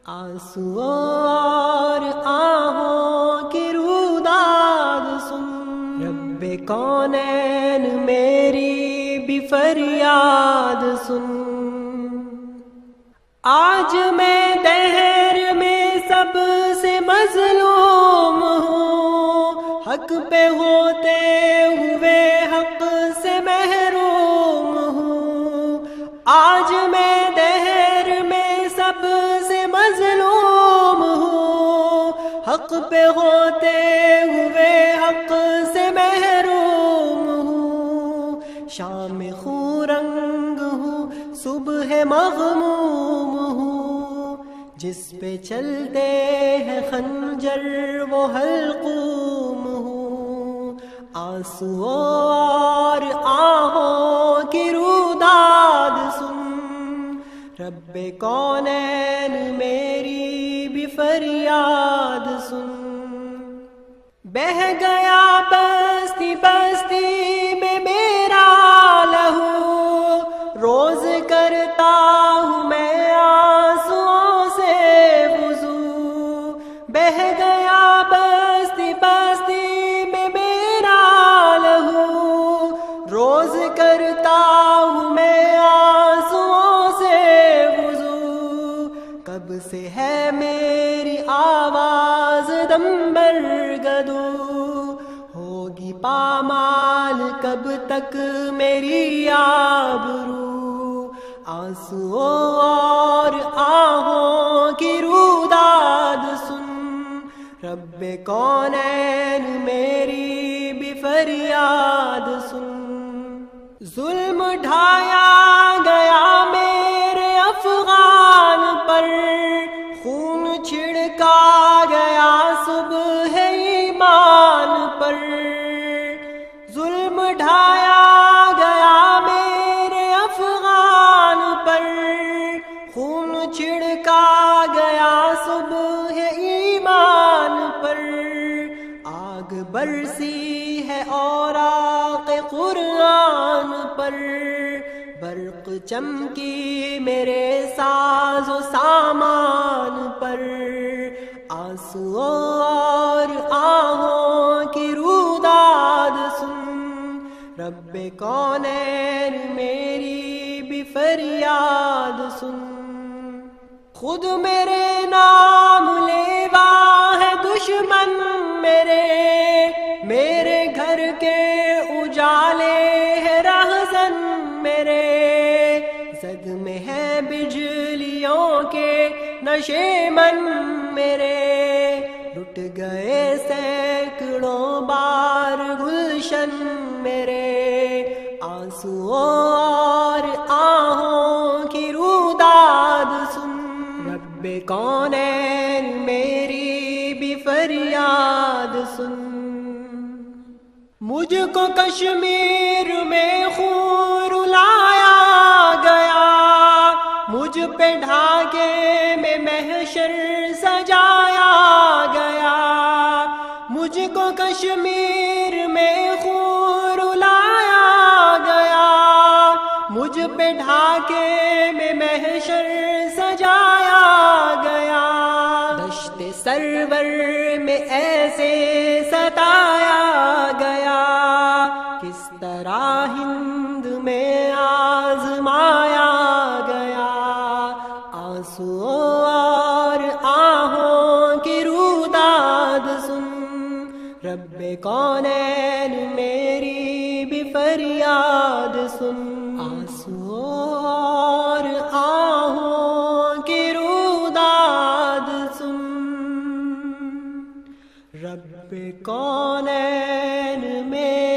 آنسوؤں اور آہوں کی روداد سن، رب کونین میری بھی فریاد سن۔ آج میں دہر میں سب سے مظلوم ہوں، حق پہ ہوتے ہوئے حق سے محروم ہوں۔ آج میں دہر میں سب سے مظلوم ہوں، حق پہ ہوتے ہوئے حق سے محروم ہوں۔ شام خوں رنگ ہوں، صبح مغموم ہوں، جس پہ چلتے ہیں خنجر وہ حلقوم ہوں۔ آنسوؤں اور آہوں کی روداد سن، رب کونین میری بھی فریاد سن۔ بہہ گیا بستی بستی میں میرا لہو، روز کرتا ہوں میں آنسوؤں سے وضو۔ بہہ گیا بستی بستی میں میرا لہو، روز کرتا ہوں میں آنسوؤں سے وضو۔ کب سے ہے میری آواز دم برگدو، ہوگی پامال کب تک میری آبرو۔ آنسوؤں اور آہوں کی روداد سن، رب کونین میری بھی فریاد سن۔ ظلم ڈھایا گیا میرے افغان پر، خون چھڑکا گیا صبح ایمان پر۔ ظلم ڈھایا گیا میرے افغان پر، خون چھڑکا گیا صبح ایمان پر۔ آگ برسی ہے اوراق قرآن پر، برق چمکی میرے ساز و سامان پر۔ آنسوؤں اور آہوں کی روداد سن، رب کونین میری بھی فریاد سن۔ خود میرے نام لیوا ہے دشمن میرے، میرے گھر کے اجالے ہے رہزن میرے۔ زد میں ہے بجلیوں کے نشے من میرے، لٹ گئے سینکڑوں بار گلشن میرے۔ آنسوؤں اور آہوں کی روداد سن، رب کونین میری بھی فریاد سن۔ مجھ کو کشمیر میں خون رلایا گیا، مجھ پہ ڈھاگے میں محشر سجایا گیا۔ مجھ کو کشمیر میں خون رلایا گیا، مجھ پہ ڈھاگے میں محشر سجایا گیا۔ دشت سرور میں ایسے ستایا گیا، کس طرح ہند میں آزمایا گیا۔ آنسوؤں اور آہوں کی روداد سن، رب کونین میری بھی فریاد سن۔ آنسوؤں اور آہوں کی روداد سن، رب کونین میری